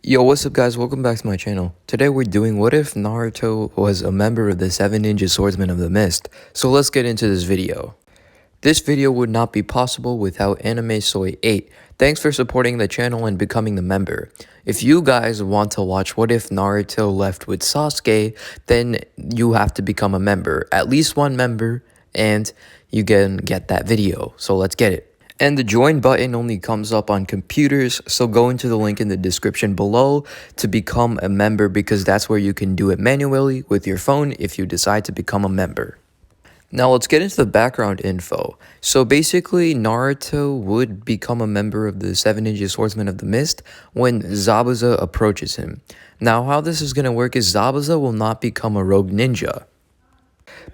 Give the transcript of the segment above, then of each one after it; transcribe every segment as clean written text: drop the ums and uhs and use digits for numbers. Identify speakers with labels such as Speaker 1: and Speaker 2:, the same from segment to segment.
Speaker 1: Yo, what's up guys, welcome back to my channel. Today we're doing what if Naruto was a member of the 7 Ninja Swordsmen of the Mist. So let's get into this video. This video would not be possible without Anime Soy 8. Thanks for supporting the channel and becoming the member. If you guys want to watch what if Naruto left with Sasuke, then you have to become a member. At least one member and you can get that video. So let's get it. And the join button only comes up on computers, so go into the link in the description below to become a member because that's where you can do it manually with your phone if you decide to become a member. Now let's get into the background info. So basically Naruto would become a member of the 7 Ninja Swordsmen of the Mist when Zabuza approaches him. Now how this is going to work is Zabuza will not become a rogue ninja.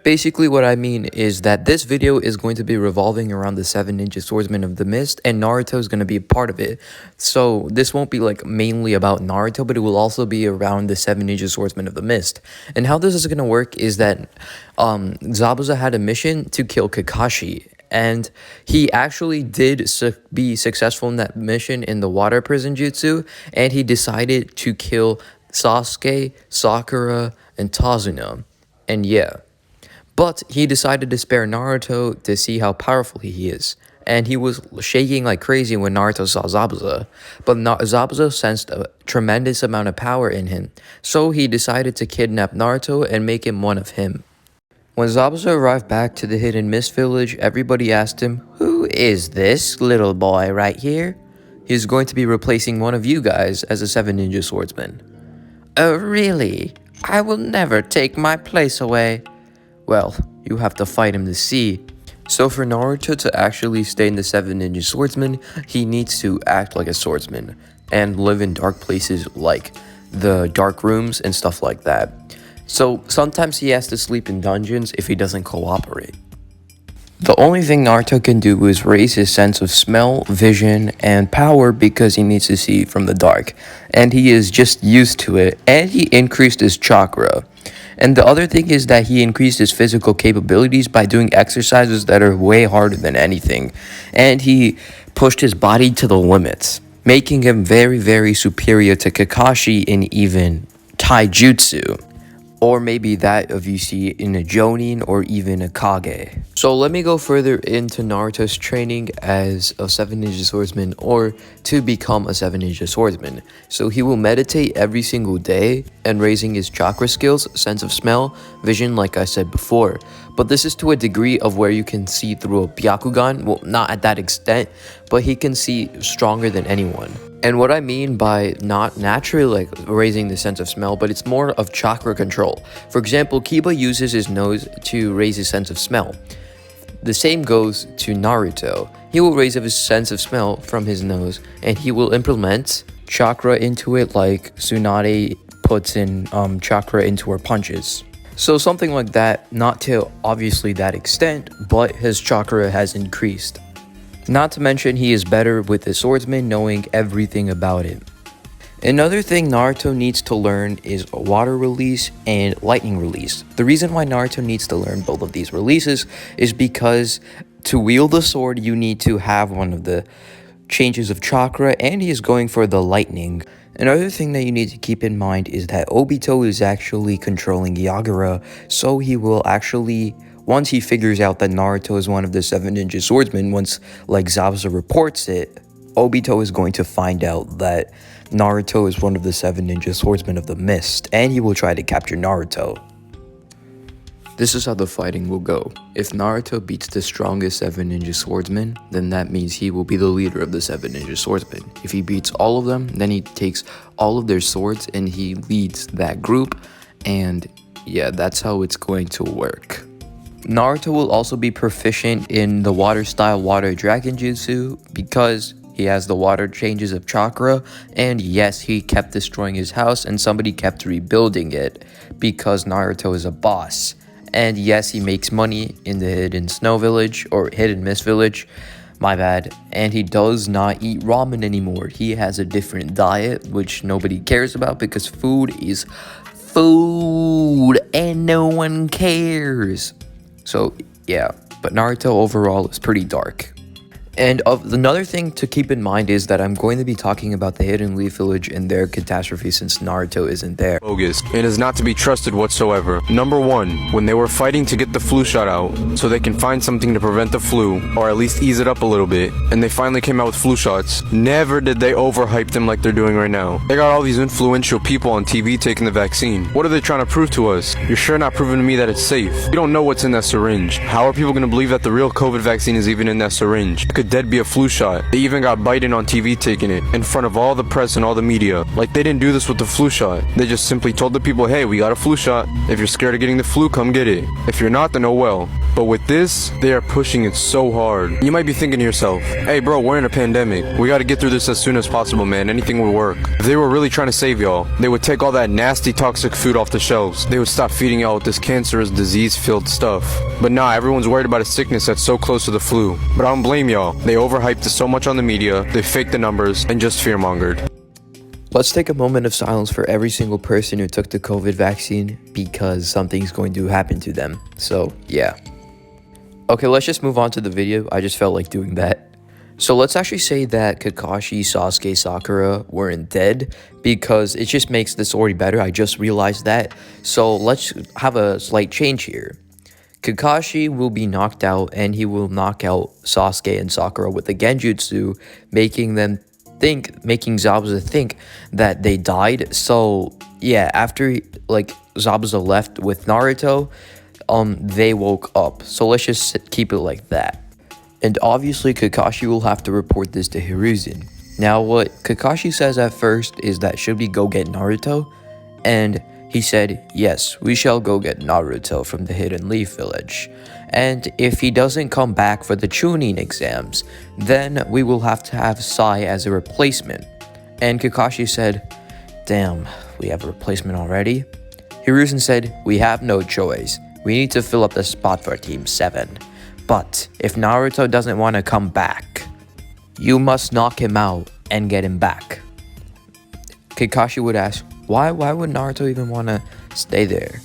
Speaker 1: Basically what I mean is that this video is going to be revolving around the 7 Ninja Swordsmen of the Mist and Naruto is going to be a part of it. So this won't be like mainly about Naruto, but it will also be around the 7 Ninja Swordsmen of the Mist. And how this is going to work is that Zabuza had a mission to kill Kakashi. And he actually did be successful in that mission in the water prison jutsu. And he decided to kill Sasuke, Sakura, and Tazuna. And yeah. But he decided to spare Naruto to see how powerful he is. And he was shaking like crazy when Naruto saw Zabuza. But Zabuza sensed a tremendous amount of power in him. So he decided to kidnap Naruto and make him one of him. When Zabuza arrived back to the Hidden Mist Village, everybody asked him, "Who is this little boy right here?" He's going to be replacing one of you guys as a 7 Ninja Swordsman. "Oh really? I will never take my place away." Well, you have to fight him to see. So for Naruto to actually stay in the 7 Ninja Swordsmen, he needs to act like a swordsman and live in dark places like the dark rooms and stuff like that. So sometimes he has to sleep in dungeons if he doesn't cooperate. The only thing Naruto can do is raise his sense of smell, vision, and power because he needs to see from the dark. And he is just used to it, and he increased his chakra. And the other thing is that he increased his physical capabilities by doing exercises that are way harder than anything. And he pushed his body to the limits, making him very, very superior to Kakashi in even taijutsu. Or maybe that of you see in a Jonin or even a Kage. So let me go further into Naruto's training as a 7 Ninja Swordsman or to become a 7 Ninja Swordsman. So he will meditate every single day and raising his chakra skills, sense of smell, vision like I said before. But this is to a degree of where you can see through a Byakugan. Well, not at that extent, but he can see stronger than anyone. And what I mean by not naturally like raising the sense of smell, but it's more of chakra control. For example, Kiba uses his nose to raise his sense of smell. The same goes to Naruto. He will raise his sense of smell from his nose and he will implement chakra into it like Tsunade puts in chakra into her punches. So something like that, not to obviously that extent, but his chakra has increased. Not to mention he is better with the swordsman knowing everything about it. Another thing Naruto needs to learn is water release and lightning release. The reason why Naruto needs to learn both of these releases is because to wield the sword you need to have one of the changes of chakra and he is going for the lightning. Another thing that you need to keep in mind is that Obito is actually controlling Yagura, so he will actually, once he figures out that Naruto is one of the 7 Ninja Swordsmen, once like Zabuza reports it, Obito is going to find out that Naruto is one of the 7 Ninja Swordsmen of the Mist, and he will try to capture Naruto. This is how the fighting will go. If Naruto beats the strongest 7 Ninja Swordsmen, then that means he will be the leader of the 7 Ninja Swordsmen. If he beats all of them, then he takes all of their swords and he leads that group, and yeah, that's how it's going to work. Naruto will also be proficient in the water style water dragon jutsu because he has the water changes of chakra, and yes, he kept destroying his house and somebody kept rebuilding it because Naruto is a boss. And yes, he makes money in the Hidden Snow Village or Hidden Mist Village, my bad. And he does not eat ramen anymore. He has a different diet, which nobody cares about because food is food and no one cares. So yeah, but Naruto overall is pretty dark. And another thing to keep in mind is that I'm going to be talking about the Hidden Leaf Village and their catastrophe since Naruto isn't there.
Speaker 2: Bogus and is not to be trusted whatsoever. Number 1, when they were fighting to get the flu shot out so they can find something to prevent the flu or at least ease it up a little bit, and they finally came out with flu shots, never did they overhype them like they're doing right now. They got all these influential people on TV taking the vaccine. What are they trying to prove to us? You're sure not proving to me that it's safe. You don't know what's in that syringe. How are people going to believe that the real COVID vaccine is even in that syringe? It could dead be a flu shot. They even got Biden on TV taking it in front of all the press and all the media. Like they didn't do this with the flu shot. They just simply told the people, hey, we got a flu shot. If you're scared of getting the flu, come get it. If you're not, then oh well. But with this, they are pushing it so hard. You might be thinking to yourself, hey bro, we're in a pandemic. We gotta get through this as soon as possible, man. Anything will work. If they were really trying to save y'all, they would take all that nasty toxic food off the shelves. They would stop feeding y'all with this cancerous disease-filled stuff. But nah, everyone's worried about a sickness that's so close to the flu. But I don't blame y'all. They overhyped it so much on the media, they faked the numbers, and just fear-mongered.
Speaker 1: Let's take a moment of silence for every single person who took the COVID vaccine because something's going to happen to them. So, yeah. Okay, let's just move on to the video. I just felt like doing that. So let's actually say that Kakashi, Sasuke, Sakura weren't dead because it just makes the story better. I just realized that. So let's have a slight change here. Kakashi will be knocked out and he will knock out Sasuke and Sakura with the Genjutsu, making Zabuza think that they died. So yeah, after Zabuza left with Naruto, they woke up. So let's just keep it like that. And obviously Kakashi will have to report this to Hiruzen. Now what Kakashi says at first is that should we go get Naruto? And he said, yes, we shall go get Naruto from the Hidden Leaf Village. And if he doesn't come back for the Chunin exams, then we will have to have Sai as a replacement. And Kakashi said, damn, we have a replacement already? Hiruzen said, we have no choice. We need to fill up the spot for Team 7. But if Naruto doesn't want to come back, you must knock him out and get him back. Kakashi would ask, why would Naruto even want to stay there?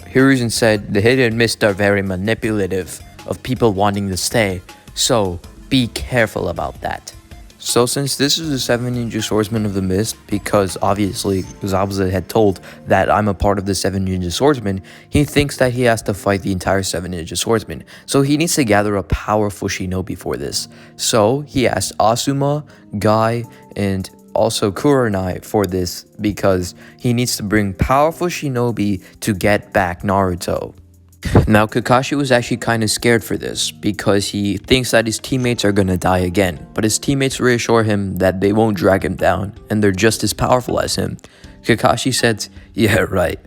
Speaker 1: Hiruzen said, the Hidden Mist are very manipulative of people wanting to stay, so be careful about that. So since this is the 7 Ninja Swordsmen of the Mist, because obviously Zabuza had told that I'm a part of the 7 Ninja Swordsmen, he thinks that he has to fight the entire 7 Ninja Swordsmen. So he needs to gather a powerful shinobi for this. So he asked Asuma, Guy, and also Kurenai for this because he needs to bring powerful shinobi to get back Naruto. Now Kakashi was actually kind of scared for this because he thinks that his teammates are gonna die again, but his teammates reassure him that they won't drag him down and they're just as powerful as him. Kakashi said, yeah, right.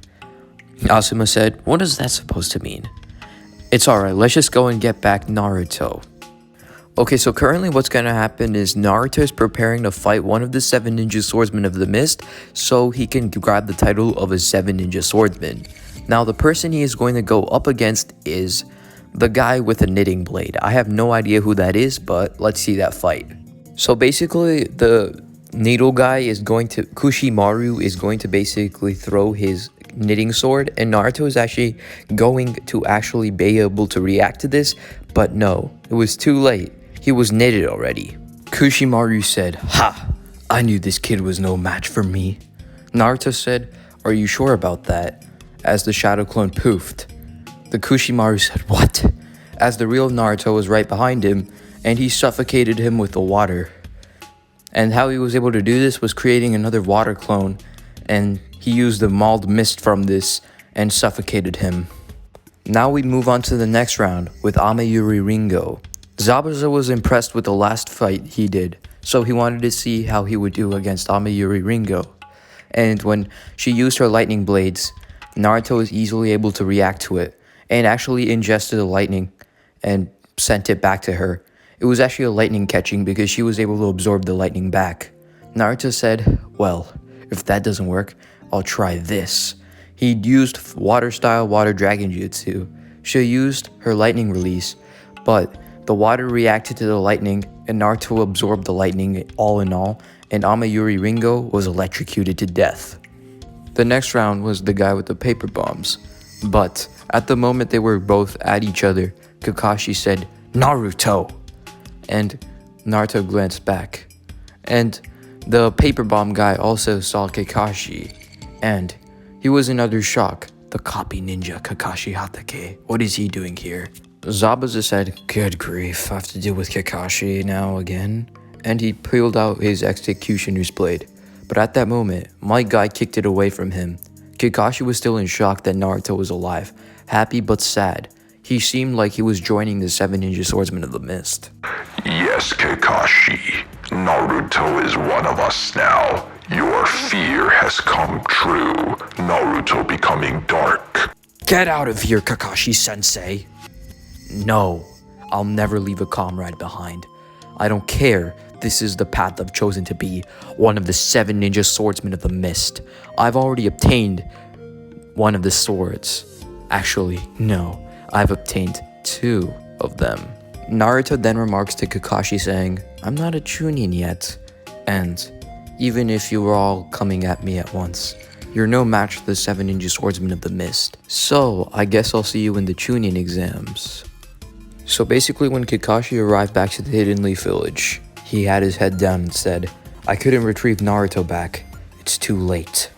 Speaker 1: Asuma said, what is that supposed to mean? It's alright, let's just go and get back Naruto. Okay, so currently what's gonna happen is Naruto is preparing to fight one of the 7 Ninja Swordsmen of the Mist so he can grab the title of a 7 Ninja Swordsman. Now the person he is going to go up against is the guy with a knitting blade. I have no idea who that is, but let's see that fight. So basically the needle guy is going to, Kushimaru is going to basically throw his knitting sword, and Naruto is actually going to be able to react to this, but no, it was too late. He was knitted already. Kushimaru said, ha! I knew this kid was no match for me. Naruto said, are you sure about that? As the shadow clone poofed. The Kushimaru said, what? As the real Naruto was right behind him, and he suffocated him with the water. And how he was able to do this was creating another water clone, and he used the mauled mist from this and suffocated him. Now we move on to the next round with Amayuri Ringo. Zabuza was impressed with the last fight he did, so he wanted to see how he would do against Amayuri Ringo. And when she used her lightning blades, Naruto was easily able to react to it, and actually ingested the lightning and sent it back to her. It was actually a lightning catching because she was able to absorb the lightning back. Naruto said, well, if that doesn't work, I'll try this. He used water-style water dragon jutsu. She used her lightning release, but the water reacted to the lightning, and Naruto absorbed the lightning all in all, and Amayuri Ringo was electrocuted to death. The next round was the guy with the paper bombs, but at the moment they were both at each other, Kakashi said, Naruto! And Naruto glanced back, and the paper bomb guy also saw Kakashi, and he was in utter shock. The copy ninja Kakashi Hatake, what is he doing here? Zabuza said, good grief, I have to deal with Kakashi now again. And he pulled out his executioner's blade. But at that moment, my guy kicked it away from him. Kakashi was still in shock that Naruto was alive, happy but sad. He seemed like he was joining the 7 Ninja Swordsmen of the Mist.
Speaker 3: Yes, Kakashi. Naruto is one of us now. Your fear has come true. Naruto becoming dark.
Speaker 1: Get out of here, Kakashi-sensei. No, I'll never leave a comrade behind. I don't care. This is the path I've chosen to be, one of the 7 Ninja Swordsmen of the Mist. I've already obtained one of the swords. Actually, no, I've obtained 2 of them. Naruto then remarks to Kakashi saying, I'm not a Chunin yet, and even if you were all coming at me at once, you're no match for the 7 Ninja Swordsmen of the Mist. So, I guess I'll see you in the Chunin exams. So basically when Kakashi arrived back to the Hidden Leaf Village, he had his head down and said, I couldn't retrieve Naruto back. It's too late.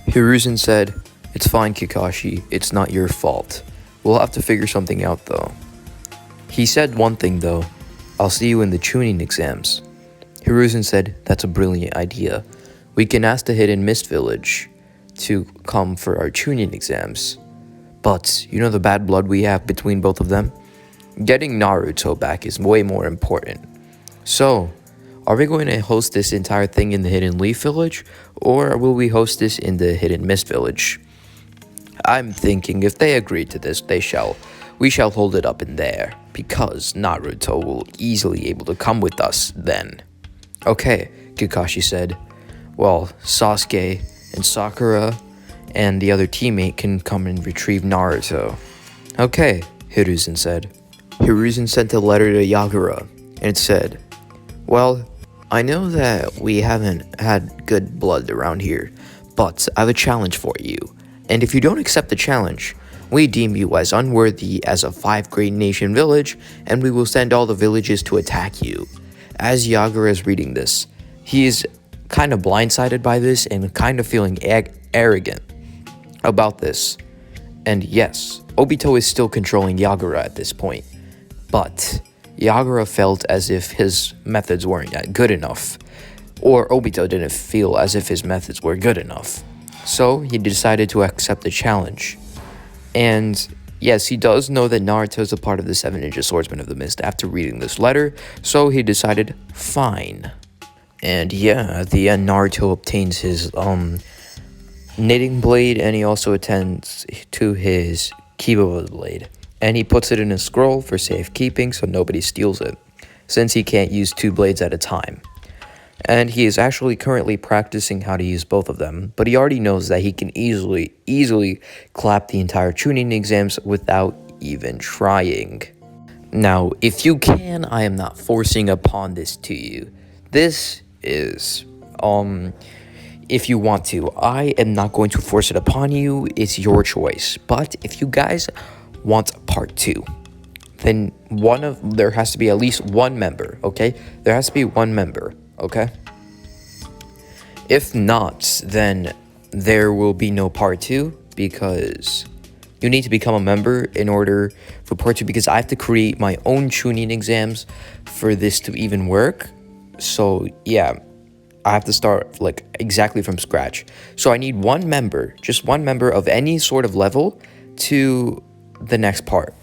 Speaker 1: Hiruzen said, it's fine, Kakashi. It's not your fault. We'll have to figure something out though. He said one thing though, I'll see you in the Chunin exams. Hiruzen said, that's a brilliant idea. We can ask the Hidden Mist Village to come for our Chunin exams. But you know the bad blood we have between both of them? Getting Naruto back is way more important. So, are we going to host this entire thing in the Hidden Leaf Village, or will we host this in the Hidden Mist Village? I'm thinking if they agree to this, we shall hold it up in there, because Naruto will easily able to come with us then. Okay, Kakashi said. Well, Sasuke and Sakura and the other teammate can come and retrieve Naruto. Okay, Hiruzen said. Hiruzen sent a letter to Yagura, and it said, well, I know that we haven't had good blood around here, but I have a challenge for you, and if you don't accept the challenge, we deem you as unworthy as a 5 great nation village, and we will send all the villages to attack you. As Yagura is reading this, he is kind of blindsided by this and kind of feeling arrogant about this. And yes, Obito is still controlling Yagura at this point, but Yagura felt as if his methods weren't good enough, or Obito didn't feel as if his methods were good enough. So he decided to accept the challenge. And yes, he does know that Naruto is a part of the 7 Ninja Swordsmen of the Mist after reading this letter, so he decided, fine. And yeah, at the end, Naruto obtains his knitting blade, and he also attends to his Kiba blade. And he puts it in a scroll for safekeeping so nobody steals it, since he can't use 2 blades at a time. And he is actually currently practicing how to use both of them, but he already knows that he can easily clap the entire Chunin exams without even trying. Now, if you can, I am not forcing upon this to you. This is, if you want to. I am not going to force it upon you. It's your choice. But if you guys want part 2, then there has to be at least one member, okay? There has to be one member, okay? If not, then there will be no part 2, because you need to become a member in order for part 2, because I have to create my own Chunin exams for this to even work. So yeah, I have to start like exactly from scratch. So I need one member, just one member of any sort of level to the next part.